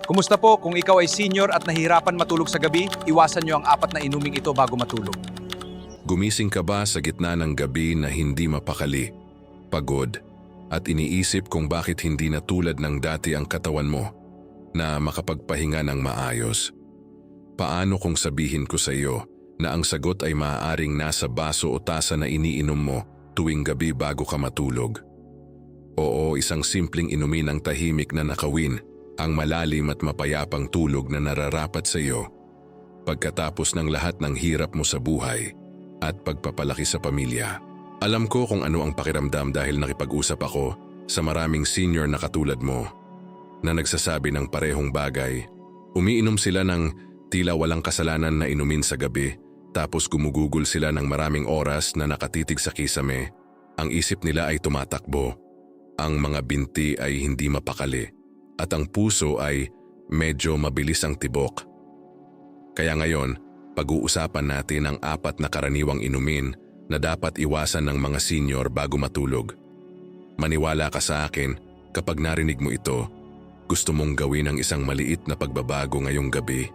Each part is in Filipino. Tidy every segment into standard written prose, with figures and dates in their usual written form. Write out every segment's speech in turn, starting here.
Kumusta po? Kung ikaw ay senior at nahihirapan matulog sa gabi, iwasan nyo ang 4 na inuming ito bago matulog. Gumising ka ba sa gitna ng gabi na hindi mapakali, pagod, at iniisip kung bakit hindi na tulad ng dati ang katawan mo na makapagpahinga ng maayos? Paano kung sabihin ko sa iyo na ang sagot ay maaaring nasa baso o tasa na iniinom mo tuwing gabi bago ka matulog? Oo, isang simpleng inumin ng tahimik na nakawin ang malalim at mapayapang tulog na nararapat sa iyo pagkatapos ng lahat ng hirap mo sa buhay at pagpapalaki sa pamilya. Alam ko kung ano ang pakiramdam dahil nakipag-usap ako sa maraming senior na katulad mo na nagsasabi ng parehong bagay. Umiinom sila ng tila walang kasalanan na inumin sa gabi tapos gumugugol sila ng maraming oras na nakatitig sa kisame. Ang isip nila ay tumatakbo, ang mga binti ay hindi mapakali at ang puso ay medyo mabilis ang tibok. Kaya ngayon, pag-uusapan natin ang 4 na karaniwang inumin na dapat iwasan ng mga senior bago matulog. Maniwala ka sa akin, kapag narinig mo ito, gusto mong gawin ang isang maliit na pagbabago ngayong gabi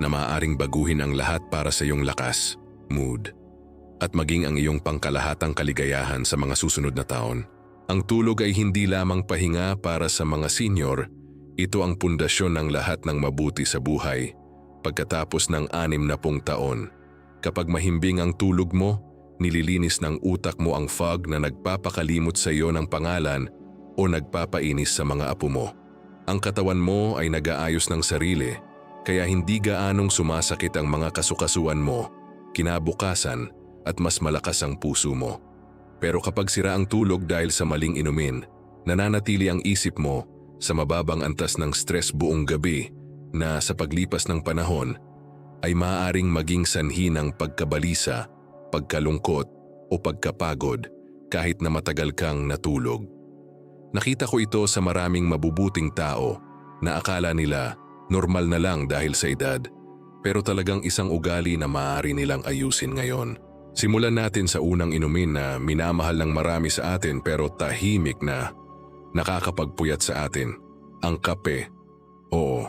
na maaaring baguhin ang lahat para sa iyong lakas, mood, at maging ang iyong pangkalahatang kaligayahan sa mga susunod na taon. Ang tulog ay hindi lamang pahinga para sa mga senior, ito ang pundasyon ng lahat ng mabuti sa buhay. Pagkatapos ng 60 taon, kapag mahimbing ang tulog mo, nililinis ng utak mo ang fog na nagpapakalimot sa iyo ng pangalan o nagpapainis sa mga apo mo. Ang katawan mo ay nag-aayos ng sarili, kaya hindi gaanong sumasakit ang mga kasukasuan mo, kinabukasan at mas malakas ang puso mo. Pero kapag sira ang tulog dahil sa maling inumin, nananatili ang isip mo sa mababang antas ng stress buong gabi na sa paglipas ng panahon ay maaaring maging sanhi ng pagkabalisa, pagkalungkot o pagkapagod kahit na matagal kang natulog. Nakita ko ito sa maraming mabubuting tao na akala nila normal na lang dahil sa edad, pero talagang isang ugali na maaari nilang ayusin ngayon. Simulan natin sa unang inumin na minamahal ng marami sa atin pero tahimik na nakakapagpuyat sa atin, ang kape. Oo,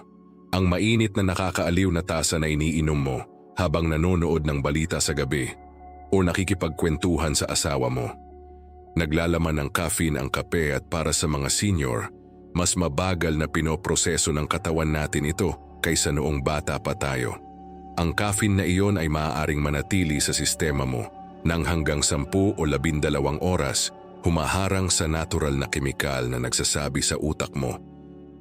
ang mainit na nakakaaliw na tasa na iniinom mo habang nanonood ng balita sa gabi o nakikipagkwentuhan sa asawa mo. Naglalaman ng caffeine ang kape at para sa mga senior, mas mabagal na pinoproseso ng katawan natin ito kaysa noong bata pa tayo. Ang caffeine na iyon ay maaaring manatili sa sistema mo nang hanggang 10 o 12 oras, humaharang sa natural na kemikal na nagsasabi sa utak mo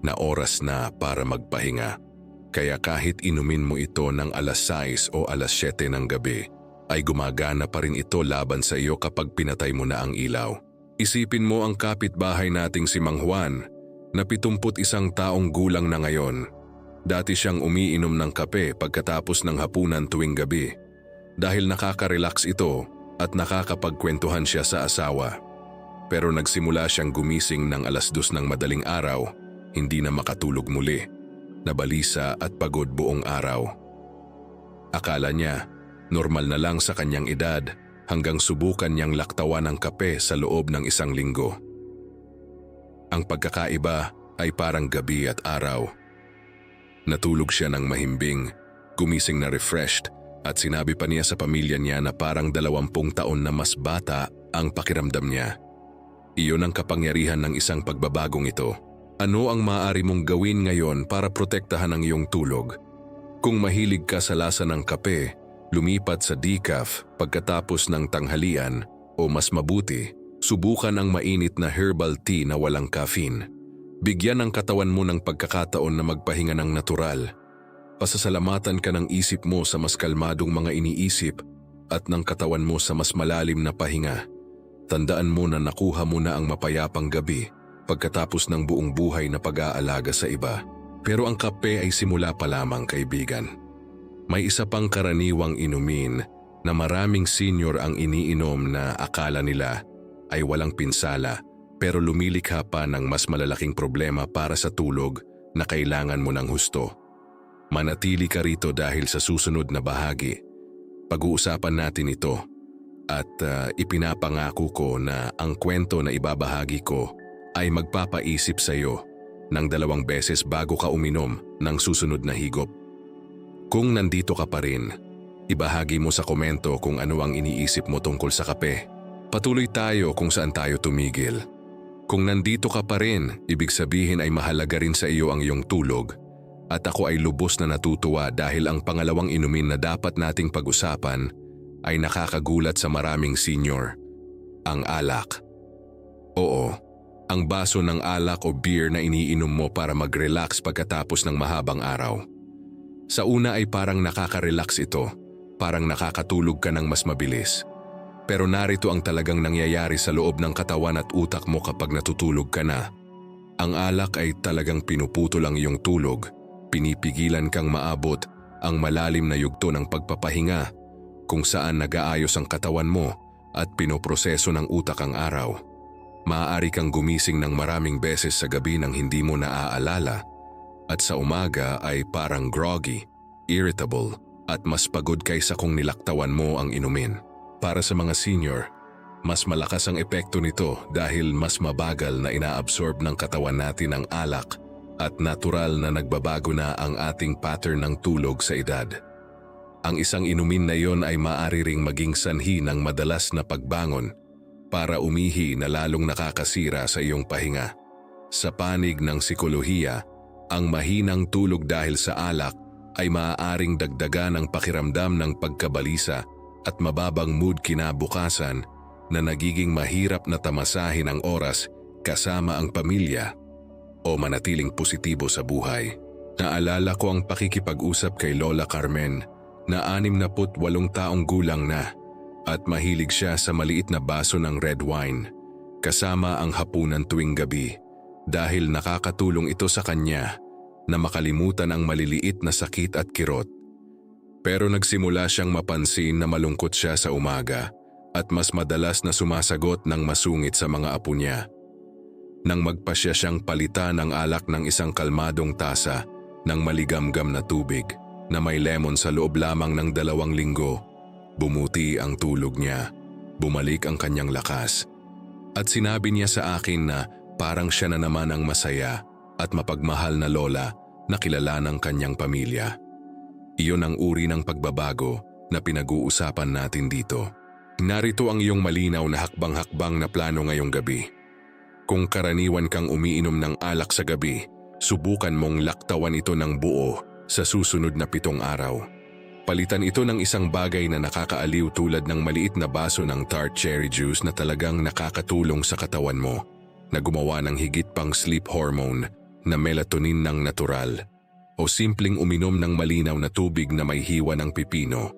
na oras na para magpahinga. Kaya kahit inumin mo ito ng alas 6 o alas 7 ng gabi, ay gumagana pa rin ito laban sa iyo kapag pinatay mo na ang ilaw. Isipin mo ang kapitbahay nating si Mang Juan na 71 taong gulang na ngayon. Dati siyang umiinom ng kape pagkatapos ng hapunan tuwing gabi dahil nakaka-relax ito at nakakapagkwentuhan siya sa asawa. Pero nagsimula siyang gumising ng alas 2 ng madaling araw, hindi na makatulog muli, nabalisa at pagod buong araw. Akala niya, normal na lang sa kanyang edad hanggang subukan niyang laktawan ng kape sa loob ng 1 linggo. Ang pagkakaiba ay parang gabi at araw. Natulog siya ng mahimbing, gumising na refreshed at sinabi pa niya sa pamilya niya na parang 20 taon na mas bata ang pakiramdam niya. Iyon ang kapangyarihan ng isang pagbabagong ito. Ano ang maaari mong gawin ngayon para protektahan ang iyong tulog? Kung mahilig ka sa lasa ng kape, lumipat sa decaf pagkatapos ng tanghalian o mas mabuti, subukan ang mainit na herbal tea na walang caffeine. Bigyan ang katawan mo ng pagkakataon na magpahinga ng natural. Pasasalamatan ka ng isip mo sa mas kalmadong mga iniisip at ng katawan mo sa mas malalim na pahinga. Tandaan mo na nakuha mo na ang mapayapang gabi pagkatapos ng buong buhay na pag-aalaga sa iba. Pero ang kape ay simula pa lamang, kaibigan. May isa pang karaniwang inumin na maraming senior ang iniinom na akala nila ay walang pinsala pero lumilikha pa ng mas malalaking problema para sa tulog na kailangan mo ng husto. Manatili ka rito dahil sa susunod na bahagi, pag-uusapan natin ito at ipinapangako ko na ang kwento na ibabahagi ko ay magpapaisip sa iyo ng 2 beses bago ka uminom ng susunod na higop. Kung nandito ka pa rin, ibahagi mo sa komento kung ano ang iniisip mo tungkol sa kape. Patuloy tayo kung saan tayo tumigil. Kung nandito ka pa rin, ibig sabihin ay mahalaga rin sa iyo ang iyong tulog. At ako ay lubos na natutuwa dahil ang pangalawang inumin na dapat nating pag-usapan ay nakakagulat sa maraming senior. Ang alak. Oo, ang baso ng alak o beer na iniinom mo para mag-relax pagkatapos ng mahabang araw. Sa una ay parang nakaka-relax ito, parang nakakatulog ka ng mas mabilis. Pero narito ang talagang nangyayari sa loob ng katawan at utak mo kapag natutulog ka na. Ang alak ay talagang pinuputol ang iyong tulog. Pinipigilan kang maabot ang malalim na yugto ng pagpapahinga kung saan nag-aayos ang katawan mo at pinoproseso ng utak ang araw. Maaari kang gumising ng maraming beses sa gabi nang hindi mo naaalala at sa umaga ay parang groggy, irritable at mas pagod kaysa kung nilaktawan mo ang inumin. Para sa mga senior, mas malakas ang epekto nito dahil mas mabagal na inaabsorb ng katawan natin ang alak at natural na nagbabago na ang ating pattern ng tulog sa edad. Ang isang inumin na iyon ay maaari ring maging sanhi ng madalas na pagbangon para umihi na lalong nakakasira sa iyong pahinga. Sa panig ng psikolohiya, ang mahinang tulog dahil sa alak ay maaaring dagdagan ang pakiramdam ng pagkabalisa at mababang mood kinabukasan na nagiging mahirap na tamasahin ang oras kasama ang pamilya o manatiling positibo sa buhay. Naalala ko ang pakikipag-usap kay Lola Carmen na 68 taong gulang na at mahilig siya sa maliit na baso ng red wine kasama ang hapunan tuwing gabi dahil nakakatulong ito sa kanya na makalimutan ang maliliit na sakit at kirot. Pero nagsimula siyang mapansin na malungkot siya sa umaga at mas madalas na sumasagot ng masungit sa mga apo niya. Nang magpasya siyang palitan ang alak ng isang kalmadong tasa ng maligamgam na tubig na may lemon sa loob lamang ng 2 linggo, bumuti ang tulog niya, bumalik ang kanyang lakas. At sinabi niya sa akin na parang siya na naman ang masaya at mapagmahal na lola na kilala ng kanyang pamilya. Iyon ang uri ng pagbabago na pinag-uusapan natin dito. Narito ang iyong malinaw na hakbang-hakbang na plano ngayong gabi. Kung karaniwan kang umiinom ng alak sa gabi, subukan mong laktawan ito ng buo sa susunod na 7 araw. Palitan ito ng isang bagay na nakakaaliw tulad ng maliit na baso ng tart cherry juice na talagang nakakatulong sa katawan mo, na gumawa ng higit pang sleep hormone na melatonin ng natural, o simpleng uminom ng malinaw na tubig na may hiwa ng pipino.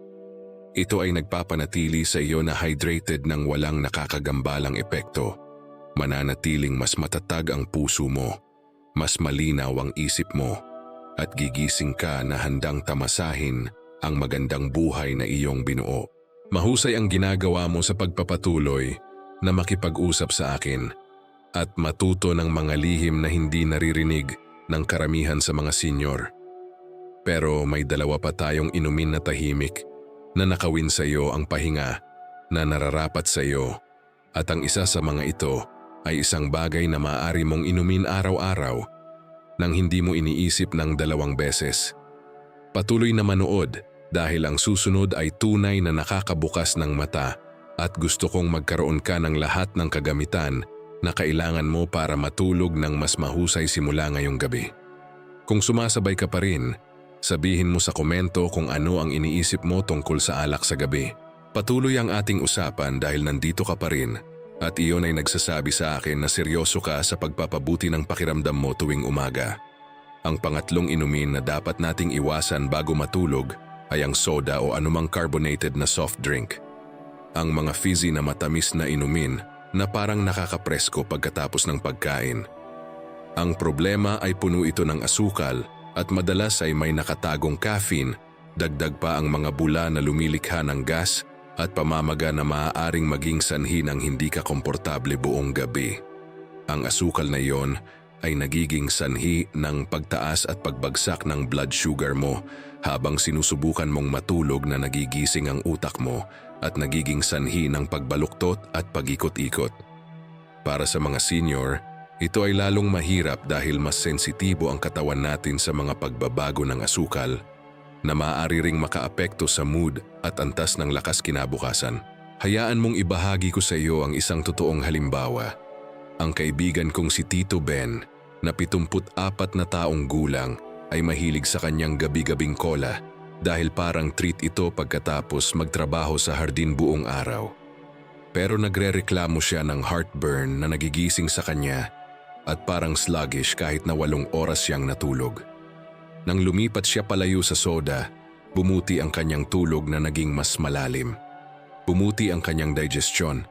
Ito ay nagpapanatili sa iyo na hydrated ng walang nakakagambalang epekto. Mananatiling mas matatag ang puso mo, mas malinaw ang isip mo, at gigising ka na handang tamasahin ang magandang buhay na iyong binuo. Mahusay ang ginagawa mo sa pagpapatuloy na makipag-usap sa akin at matuto ng mga lihim na hindi naririnig ng karamihan sa mga senior. Pero may 2 pa tayong inumin na tahimik na nakawin sa iyo ang pahinga na nararapat sa iyo, at ang isa sa mga ito ay isang bagay na maaari mong inumin araw-araw nang hindi mo iniisip ng 2 beses. Patuloy na manood dahil ang susunod ay tunay na nakakabukas ng mata at gusto kong magkaroon ka ng lahat ng kagamitan na kailangan mo para matulog ng mas mahusay simula ngayong gabi. Kung sumasabay ka pa rin, sabihin mo sa komento kung ano ang iniisip mo tungkol sa alak sa gabi. Patuloy ang ating usapan dahil nandito ka pa rin. At iyon ay nagsasabi sa akin na seryoso ka sa pagpapabuti ng pakiramdam mo tuwing umaga. Ang pangatlong inumin na dapat nating iwasan bago matulog ay ang soda o anumang carbonated na soft drink. Ang mga fizzy na matamis na inumin na parang nakakapresko pagkatapos ng pagkain. Ang problema ay puno ito ng asukal at madalas ay may nakatagong caffeine, dagdag pa ang mga bula na lumilikha ng gas at pamamaga na maaaring maging sanhi ng hindi ka komportable buong gabi. Ang asukal na iyon ay nagiging sanhi ng pagtaas at pagbagsak ng blood sugar mo habang sinusubukan mong matulog na nagigising ang utak mo at nagiging sanhi ng pagbaluktot at pag-ikot-ikot. Para sa mga senior, Ito ay lalong mahirap dahil mas sensitibo ang katawan natin sa mga pagbabago ng asukal na maaari ring makaapekto sa mood at antas ng lakas kinabukasan. Hayaan mong ibahagi ko sa iyo ang isang totoong halimbawa. Ang kaibigan kong si Tito Ben, na 74 na taong gulang, ay mahilig sa kanyang gabi-gabing cola dahil parang treat ito pagkatapos magtrabaho sa hardin buong araw. Pero nagrereklamo siya ng heartburn na nagigising sa kanya at parang sluggish kahit na 8 oras siyang natulog. Nang lumipat siya palayo sa soda, bumuti ang kanyang tulog na naging mas malalim. Bumuti ang kanyang digestion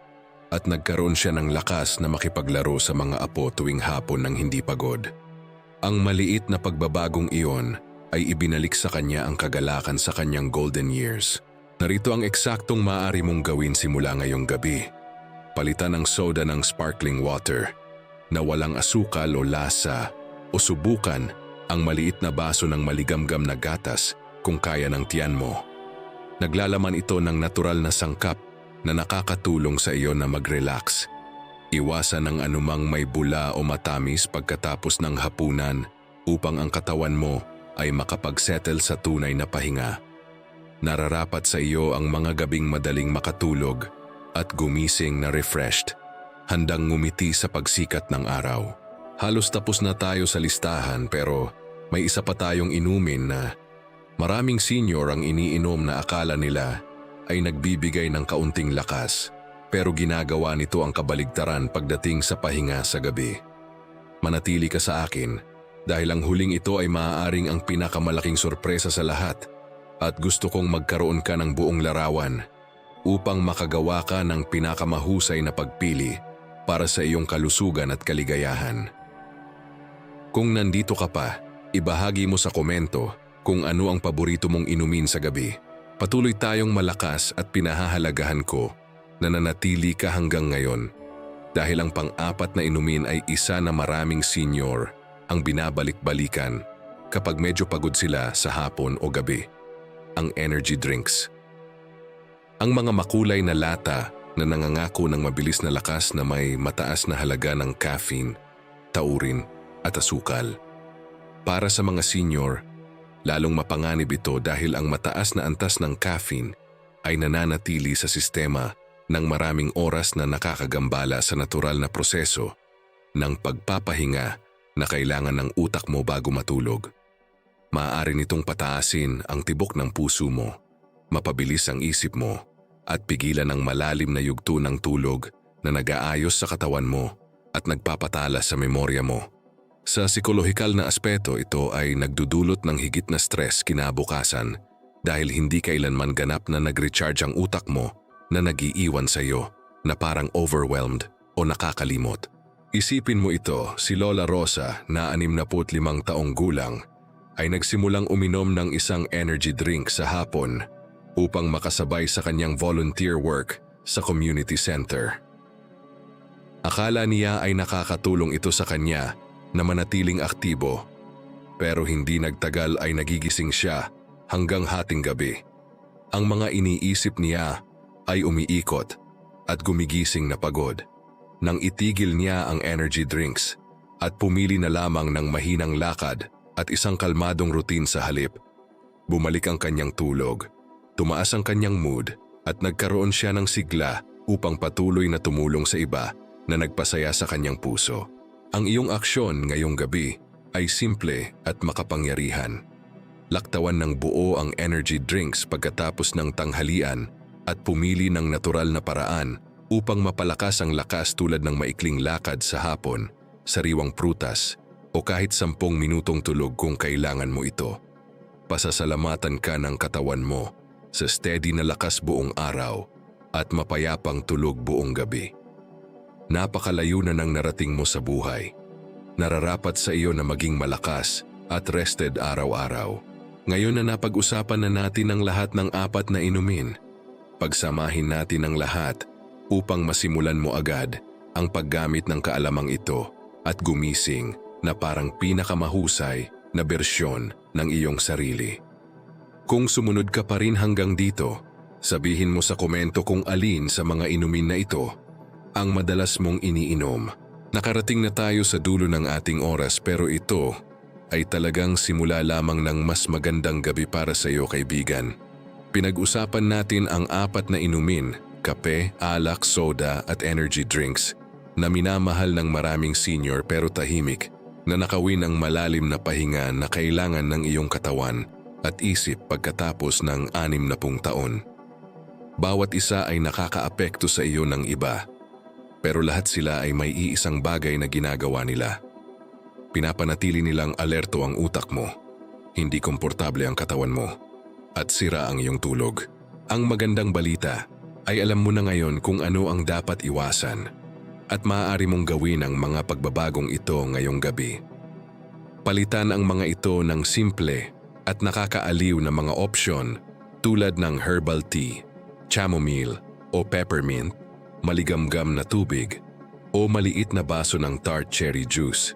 at nagkaroon siya ng lakas na makipaglaro sa mga apo tuwing hapon nang hindi pagod. Ang maliit na pagbabagong iyon ay ibinalik sa kanya ang kagalakan sa kanyang golden years. Narito ang eksaktong maaari mong gawin simula ngayong gabi. Palitan ang soda ng sparkling water na walang asukal o lasa o subukan ang maliit na baso ng maligamgam na gatas kung kaya ng tiyan mo. Naglalaman ito ng natural na sangkap na nakakatulong sa iyo na mag-relax. Iwasan ang anumang may bula o matamis pagkatapos ng hapunan upang ang katawan mo ay makapag-settle sa tunay na pahinga. Nararapat sa iyo ang mga gabing madaling makatulog at gumising na refreshed, handang ngumiti sa pagsikat ng araw. Halos tapos na tayo sa listahan pero may isa pa tayong inumin na maraming senior ang iniinom na akala nila ay nagbibigay ng kaunting lakas. Pero ginagawa nito ang kabaligtaran pagdating sa pahinga sa gabi. Manatili ka sa akin dahil ang huling ito ay maaaring ang pinakamalaking sorpresa sa lahat at gusto kong magkaroon ka ng buong larawan upang makagawa ka ng pinakamahusay na pagpili para sa iyong kalusugan at kaligayahan. Kung nandito ka pa, ibahagi mo sa komento kung ano ang paborito mong inumin sa gabi. Patuloy tayong malakas at pinahahalagahan ko na nanatili ka hanggang ngayon dahil ang pang-apat na inumin ay isa na maraming senior ang binabalik-balikan kapag medyo pagod sila sa hapon o gabi. Ang energy drinks. Ang mga makulay na lata na nangangako ng mabilis na lakas na may mataas na halaga ng caffeine, taurin at asukal. Para sa mga senior, lalong mapanganib ito dahil ang mataas na antas ng caffeine ay nananatili sa sistema ng maraming oras na nakakagambala sa natural na proseso ng pagpapahinga na kailangan ng utak mo bago matulog. Maaari nitong pataasin ang tibok ng puso mo, mapabilis ang isip mo, at pigilan ang malalim na yugto ng tulog na nag-aayos sa katawan mo at nagpapatala sa memorya mo. Sa psikolohikal na aspeto, ito ay nagdudulot ng higit na stress kinabukasan dahil hindi kailanman ganap na nag-recharge ang utak mo na nag-iiwan sa iyo na parang overwhelmed o nakakalimot. Isipin mo ito, si Lola Rosa na 65 taong gulang ay nagsimulang uminom ng isang energy drink sa hapon upang makasabay sa kanyang volunteer work sa community center. Akala niya ay nakakatulong ito sa kanya na manatiling aktibo, pero hindi nagtagal ay nagigising siya hanggang hating gabi. Ang mga iniisip niya ay umiikot at gumigising na pagod. Nang itigil niya ang energy drinks at pumili na lamang ng mahinang lakad at isang kalmadong routine sa halip, bumalik ang kanyang tulog, tumaas ang kanyang mood at nagkaroon siya ng sigla upang patuloy na tumulong sa iba na nagpasaya sa kanyang puso. Ang iyong aksyon ngayong gabi ay simple at makapangyarihan. Laktawan ng buo ang energy drinks pagkatapos ng tanghalian at pumili ng natural na paraan upang mapalakas ang lakas tulad ng maikling lakad sa hapon, sariwang prutas o kahit 10 minutong tulog kung kailangan mo ito. Pasasalamatan ka ng katawan mo sa steady na lakas buong araw at mapayapang tulog buong gabi. Napakalayo na ng narating mo sa buhay. Nararapat sa iyo na maging malakas at rested araw-araw. Ngayon na napag-usapan na natin ang lahat ng 4 na inumin, pagsamahin natin ang lahat upang masimulan mo agad ang paggamit ng kaalamang ito at gumising na parang pinakamahusay na bersyon ng iyong sarili. Kung sumunod ka pa rin hanggang dito, sabihin mo sa komento kung alin sa mga inumin na ito ang madalas mong iniinom Nakarating na tayo sa dulo ng ating oras pero ito ay talagang simula lamang ng mas magandang gabi para sa iyo, kaibigan. Pinag-usapan natin ang 4 na inumin, kape, alak, soda at energy drinks na minamahal ng maraming senior pero tahimik na nakawin ang malalim na pahinga na kailangan ng iyong katawan at isip pagkatapos ng 60 taon. Bawat isa ay nakakaapekto sa iyo ng iba, pero lahat sila ay may iisang bagay na ginagawa nila. Pinapanatili nilang alerto ang utak mo, hindi komportable ang katawan mo, at sira ang iyong tulog. Ang magandang balita ay alam mo na ngayon kung ano ang dapat iwasan at maaari mong gawin ang mga pagbabagong ito ngayong gabi. Palitan ang mga ito ng simple at nakakaaliw na mga opsyon tulad ng herbal tea, chamomile o peppermint, maligamgam na tubig o maliit na baso ng tart cherry juice.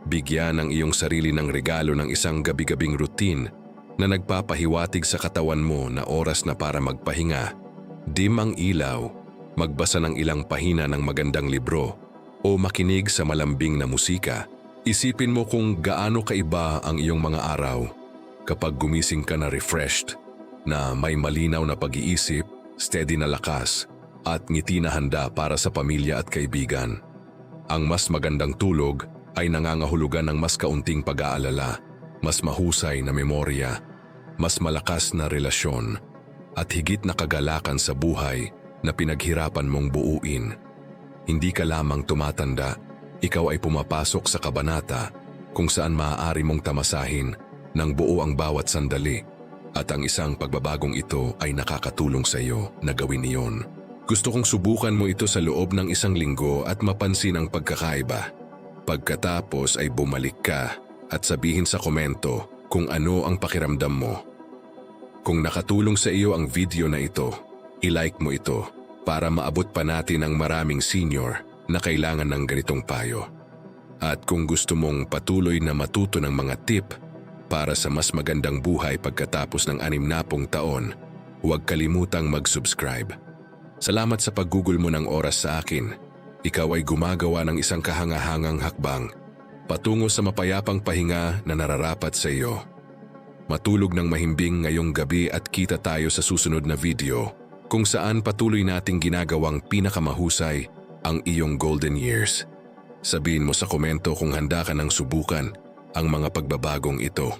Bigyan ang iyong sarili ng regalo ng isang gabi-gabing routine na nagpapahiwatig sa katawan mo na oras na para magpahinga, dim ang ilaw, magbasa ng ilang pahina ng magandang libro o makinig sa malambing na musika. Isipin mo kung gaano kaiba ang iyong mga araw kapag gumising ka na refreshed, na may malinaw na pag-iisip, steady na lakas, at ngiti na handa para sa pamilya at kaibigan. Ang mas magandang tulog ay nangangahulugan ng mas kaunting pag-aalala, mas mahusay na memorya, mas malakas na relasyon, at higit na kagalakan sa buhay na pinaghirapan mong buuin. Hindi ka lamang tumatanda, ikaw ay pumapasok sa kabanata kung saan maaari mong tamasahin ng buo ang bawat sandali. At ang isang pagbabagong ito ay nakakatulong sa iyo na gawin iyon. Gusto kong subukan mo ito sa loob ng 1 linggo at mapansin ang pagkakaiba. Pagkatapos ay bumalik ka at sabihin sa komento kung ano ang pakiramdam mo. Kung nakatulong sa iyo ang video na ito, i-like mo ito para maabot pa natin ang maraming senior na kailangan ng ganitong payo. At kung gusto mong patuloy na matuto ng mga tip para sa mas magandang buhay pagkatapos ng 60 taon, huwag kalimutang mag-subscribe. Salamat sa paggugol mo ng oras sa akin. Ikaw ay gumagawa ng isang kahangahangang hakbang patungo sa mapayapang pahinga na nararapat sa iyo. Matulog ng mahimbing ngayong gabi at kita tayo sa susunod na video kung saan patuloy nating ginagawang pinakamahusay ang iyong golden years. Sabihin mo sa komento kung handa ka ng subukan ang mga pagbabagong ito.